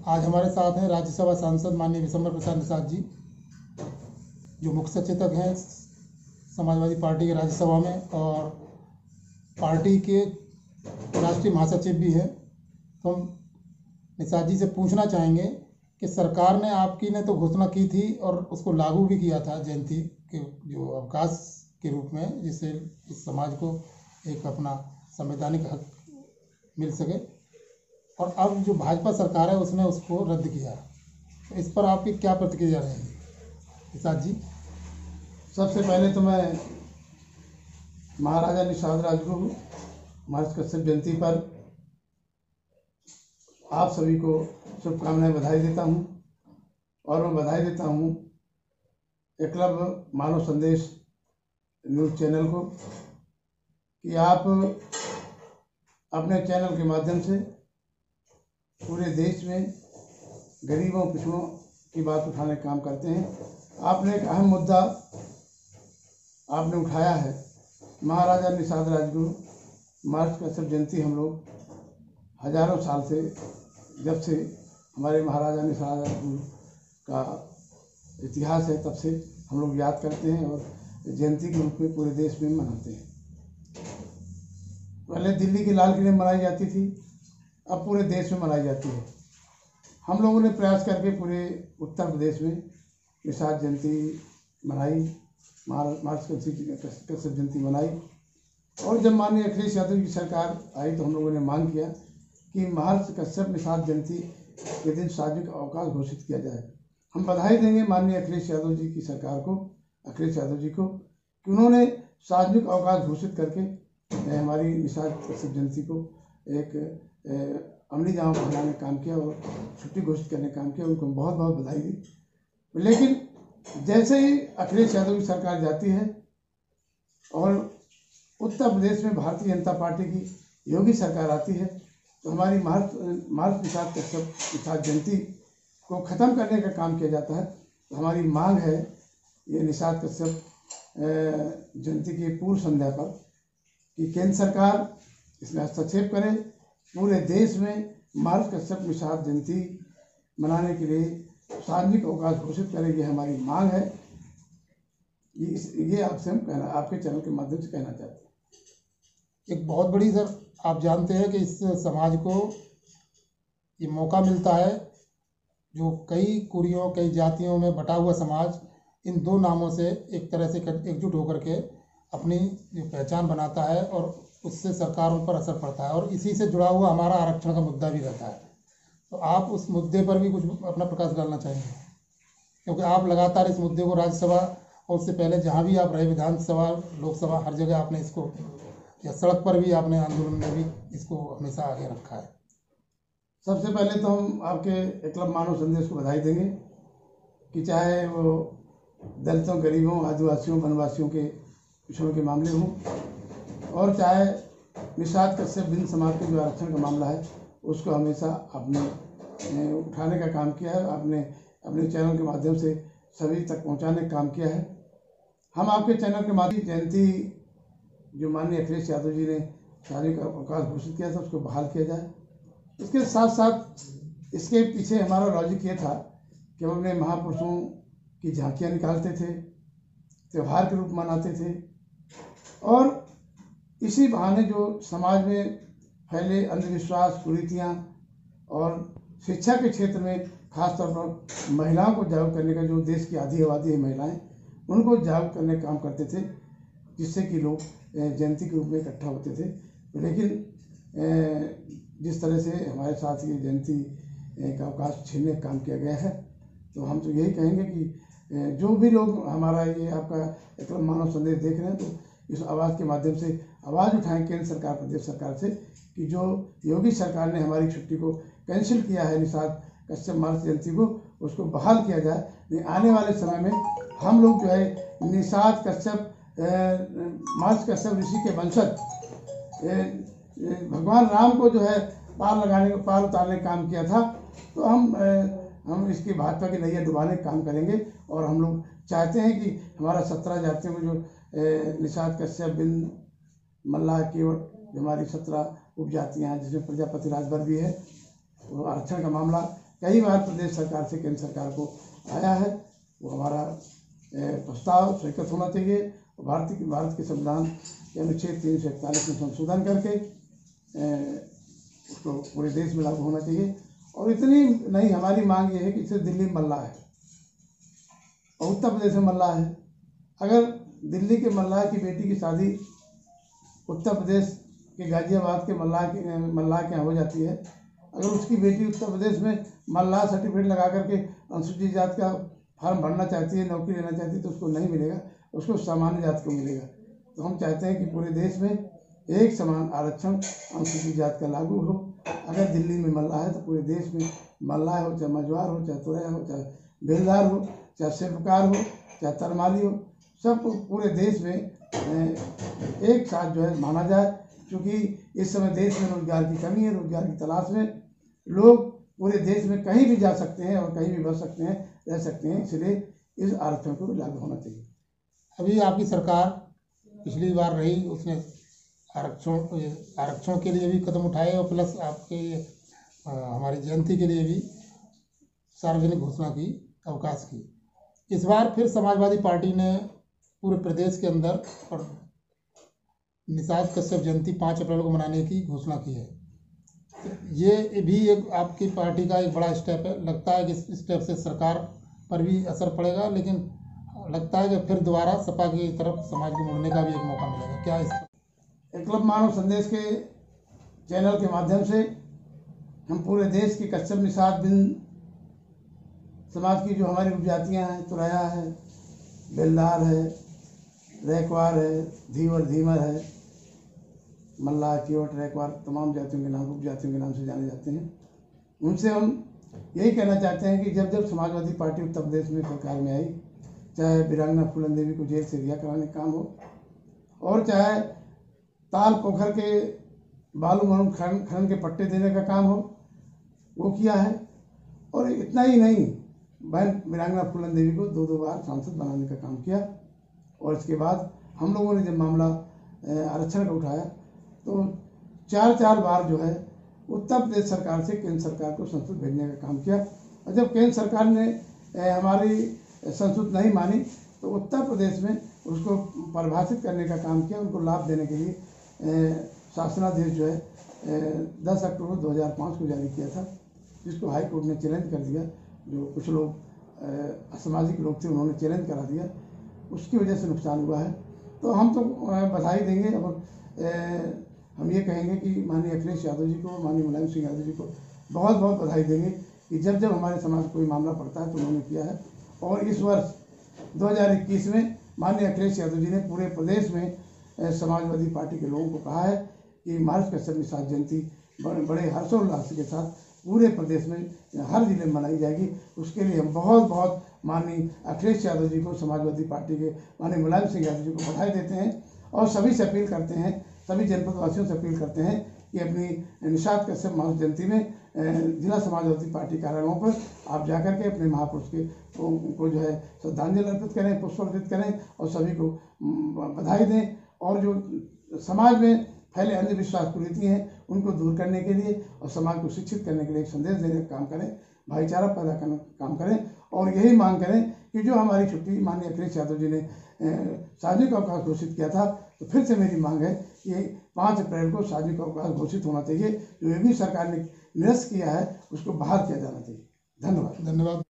आज हमारे साथ हैं राज्यसभा सांसद माननीय विशंबर प्रसाद निषाद जी, जो मुख्य सचेतक हैं समाजवादी पार्टी के राज्यसभा में और पार्टी के राष्ट्रीय महासचिव भी हैं। तो हम निषाद जी से पूछना चाहेंगे कि सरकार ने आपकी ने तो घोषणा की थी और उसको लागू भी किया था जयंती के जो अवकाश के रूप में, जिससे इस समाज को एक अपना संवैधानिक हक मिल सके, और अब जो भाजपा सरकार है उसने उसको रद्द किया। तो इस पर आपकी क्या प्रतिक्रिया रहेगी निषाद जी? सबसे पहले तो मैं महाराजा निषाद राजगुरु महर्षि कश्यप जयंती पर आप सभी को शुभकामनाएं बधाई देता हूं। और मैं बधाई देता हूं एकलव्य मानव संदेश न्यूज़ चैनल को कि आप अपने चैनल के माध्यम से पूरे देश में गरीबों पिछड़ों की बात उठाने का काम करते हैं। आपने एक अहम मुद्दा आपने उठाया है। महाराजा निषाद राजगुरु महर्षि कश्यप जयंती हम लोग हजारों साल से, जब से हमारे महाराजा निषाद राजगुरु का इतिहास है तब से हम लोग याद करते हैं और जयंती के रूप में पूरे देश में मनाते हैं। पहले दिल्ली के लाल किले में मनाई जाती थी, अब पूरे देश में मनाई जाती है। हम लोगों ने प्रयास करके पूरे उत्तर प्रदेश में निषाद जयंती मनाई, महर्षि कश्यप जयंती मनाई। और जब माननीय अखिलेश यादव की सरकार आई तो हम लोगों ने मांग किया कि महर्षि कश्यप निषाद जयंती के दिन सार्वजनिक अवकाश घोषित किया जाए। हम बधाई देंगे माननीय अखिलेश यादव जी की सरकार को, अखिलेश यादव जी को, कि उन्होंने सार्वजनिक अवकाश घोषित करके हमारी निषाद कश्यप जयंती को एक अमली जामा पहनाने का काम किया और छुट्टी घोषित करने का काम किया। उनको बहुत बहुत बधाई दी। लेकिन जैसे ही अखिलेश यादव की सरकार जाती है और उत्तर प्रदेश में भारतीय जनता पार्टी की योगी सरकार आती है तो हमारी महर्षि निषाद कश्यप निषाद जयंती को ख़त्म करने का काम किया जाता है। तो हमारी मांग है ये निषाद कश्यप जयंती की पूर्व संध्या पर कि केंद्र सरकार इसमें हस्तक्षेप करे, पूरे देश में महर्षि कश्यप निषाद जयंती मनाने के लिए सार्वजनिक अवकाश घोषित करे। ये हमारी मांग है। ये आपसे हम आपके चैनल के माध्यम से कहना चाहते हैं। एक बहुत बड़ी, सर आप जानते हैं कि इस समाज को ये मौका मिलता है, जो कई कुरियों कई जातियों में बटा हुआ समाज इन दो नामों से एक तरह से एकजुट होकर के अपनी जो पहचान बनाता है और उससे सरकारों पर असर पड़ता है, और इसी से जुड़ा हुआ हमारा आरक्षण का मुद्दा भी रहता है। तो आप उस मुद्दे पर भी कुछ अपना प्रकाश डालना चाहेंगे, क्योंकि आप लगातार इस मुद्दे को राज्यसभा और उससे पहले जहाँ भी आप रहे, विधानसभा लोकसभा हर जगह आपने इसको, या सड़क पर भी आपने आंदोलन में भी इसको हमेशा आगे रखा है। सबसे पहले तो हम आपके एकलव्य मानव संदेश को बधाई देंगे कि चाहे वो दलितों, गरीबों, आदिवासियों, वनवासियों के पिछड़ों के मामले हों, और चाहे निषाद कश्यप बिन समाज के जो आरक्षण का मामला है उसको हमेशा आपने उठाने का काम किया है। आपने अपने चैनल के माध्यम से सभी तक पहुंचाने का काम किया है। हम आपके चैनल के माध्यम जयंती जो माननीय अखिलेश यादव जी ने सार्वजनिक अवकाश घोषित किया था उसको बहाल किया जाए। इसके साथ साथ इसके पीछे हमारा लॉजिक ये था कि हम अपने महापुरुषों की झांकियाँ निकालते थे, त्यौहार के रूप मनाते थे, और इसी बहाने जो समाज में फैले अंधविश्वास, कुरीतियाँ और शिक्षा के क्षेत्र में खासतौर पर महिलाओं को जागरूक करने का, जो देश की आधी आबादी है महिलाएं, उनको जागरूक करने का काम करते थे, जिससे कि लोग जयंती के रूप में इकट्ठा होते थे। लेकिन जिस तरह से हमारे साथ ये जयंती का अवकाश छीनने का काम किया गया है, तो हम तो यही कहेंगे कि जो भी लोग हमारा ये आपका एकलव्य मानव संदेश देख रहे हैं तो इस आवाज़ के माध्यम से आवाज़ उठाएं केंद्र सरकार, प्रदेश सरकार से, कि जो योगी सरकार ने हमारी छुट्टी को कैंसिल किया है निषाद कश्यप महर्षि जयंती को, उसको बहाल किया जाए। नहीं, आने वाले समय में हम लोग जो है निषाद कश्यप महर्षि कश्यप ऋषि के वंशज भगवान राम को जो है पार उतारने का काम किया था, तो हम इसकी भाजपा की नैया डुबाने का काम करेंगे। और हम लोग चाहते हैं कि हमारा 17 जातियों में जो निषाद कश्यप बिन मल्लाह केवट, जो हमारी 17 उपजातियाँ हैं जिसमें प्रजापति राजभर भी है, वो आरक्षण का मामला कई बार प्रदेश सरकार से केंद्र सरकार को आया है, वो हमारा प्रस्ताव स्वीकृत होना चाहिए। भारत के संविधान के अनुच्छेद 341 में संशोधन करके उसको पूरे देश में लागू होना चाहिए। और इतनी नहीं, हमारी मांग ये है कि इसे दिल्ली में मल्लाह है और उत्तर प्रदेश में मल्लाह है। अगर दिल्ली के मल्लाह की बेटी की शादी उत्तर प्रदेश के गाजियाबाद के मल्लाह के यहाँ हो जाती है, अगर उसकी बेटी उत्तर प्रदेश में मल्लाह सर्टिफिकेट लगा करके अनुसूचित जाति का फॉर्म भरना चाहती है, नौकरी लेना चाहती है, तो उसको नहीं मिलेगा, उसको सामान्य जाति को मिलेगा। तो हम चाहते हैं कि पूरे देश में एक समान आरक्षण अनुसूचित जाति का लागू हो। अगर दिल्ली में मल्लाह है तो पूरे देश में मल्लाह हो, चाहे मझवार हो, चाहे तुरैया हो, चाहे बेलदार हो, चाहे शिल्पकार हो, चाहे तरमाली हो, सबको पूरे देश में एक साथ जो है माना जाए। क्योंकि इस समय देश में रोजगार की कमी है, रोजगार की तलाश में लोग पूरे देश में कहीं भी जा सकते हैं और कहीं भी बस सकते हैं, रह सकते हैं, इसलिए इस आरक्षण को लागू होना चाहिए। अभी आपकी सरकार पिछली बार रही, उसने आरक्षण के लिए भी कदम उठाए और प्लस आपके हमारी जयंती के लिए भी सार्वजनिक घोषणा की, अवकाश की। इस बार फिर समाजवादी पार्टी ने पूरे प्रदेश के अंदर और निषाद कश्यप जयंती 5 अप्रैल को मनाने की घोषणा की है। तो ये भी एक आपकी पार्टी का एक बड़ा स्टेप है। लगता है कि इस स्टेप से सरकार पर भी असर पड़ेगा, लेकिन लगता है कि फिर दोबारा सपा की तरफ समाज को मुड़ने का भी एक मौका मिलेगा। क्या इस एकलव्य मानव संदेश के चैनल के माध्यम से हम पूरे देश की कश्यप निषाद बिंद समाज की जो हमारी उपजातियाँ हैं, तुरैया है, बेलदार है, रैकवार है, धीवर धीमर है, मल्लाह, केवट, रैकवार, तमाम जातियों के नाम, उपजातियों के नाम से जाने जाते हैं, उनसे हम यही कहना चाहते हैं कि जब जब समाजवादी पार्टी उत्तर प्रदेश में सरकार में आई, चाहे वीरांगना फूलन देवी को जेल से रिहा कराने का काम हो और चाहे ताल पोखर के बालू मनु खनन के पट्टे देने का काम हो, वो किया है। और इतना ही नहीं, बहन वीरांगना फूलन देवी को 2 बार सांसद बनाने का काम किया। और इसके बाद हम लोगों ने जब मामला आरक्षण का उठाया तो 4 बार जो है उत्तर प्रदेश सरकार से केंद्र सरकार को संसद भेजने का काम किया। और जब केंद्र सरकार ने हमारी संसद नहीं मानी तो उत्तर प्रदेश में उसको परिभाषित करने का काम किया, उनको लाभ देने के लिए शासनादेश जो है 10 अक्टूबर 2005 को जारी किया था, जिसको हाई कोर्ट ने चैलेंज कर दिया। जो कुछ लोग असामाजिक लोग थे, उन्होंने चैलेंज करा दिया, उसकी वजह से नुकसान हुआ है। तो हम तो बधाई देंगे और हम ये कहेंगे कि माननीय अखिलेश यादव जी को, माननीय मुलायम सिंह यादव जी को बहुत बहुत बधाई देंगे कि जब जब हमारे समाज कोई मामला पड़ता है तो उन्होंने किया है। और इस वर्ष 2021 में माननीय अखिलेश यादव जी ने पूरे प्रदेश में समाजवादी पार्टी के लोगों को कहा है कि महाराज कश्यप निषाद जयंती बड़े हर्षोल्लास के साथ पूरे प्रदेश में हर जिले में मनाई जाएगी। उसके लिए हम बहुत बहुत माननीय अखिलेश यादव जी को, समाजवादी पार्टी के माननीय मुलायम सिंह यादव जी को बधाई देते हैं और सभी से अपील करते हैं, सभी जनपद वासियों से अपील करते हैं कि अपनी निषाद कश्यप महाराज जयंती में जिला समाजवादी पार्टी कार्यालयों पर आप जाकर के अपने महापुरुष के को जो है श्रद्धांजलि अर्पित करें, पुष्प अर्पित करें और सभी को बधाई दें। और जो समाज में फैले अंधविश्वास कुरीति हैं उनको दूर करने के लिए और समाज को शिक्षित करने के लिए एक संदेश देने का काम करें, भाईचारा पैदा करने का काम करें। और यही मांग करें कि जो हमारी छुट्टी माननीय अखिलेश यादव जी ने सार्वजनिक अवकाश घोषित किया था, तो फिर से मेरी मांग है कि 5 अप्रैल को सार्वजनिक अवकाश घोषित होना चाहिए। जो भी सरकार ने निरस्त किया है उसको बहाल किया जाना चाहिए। धन्यवाद।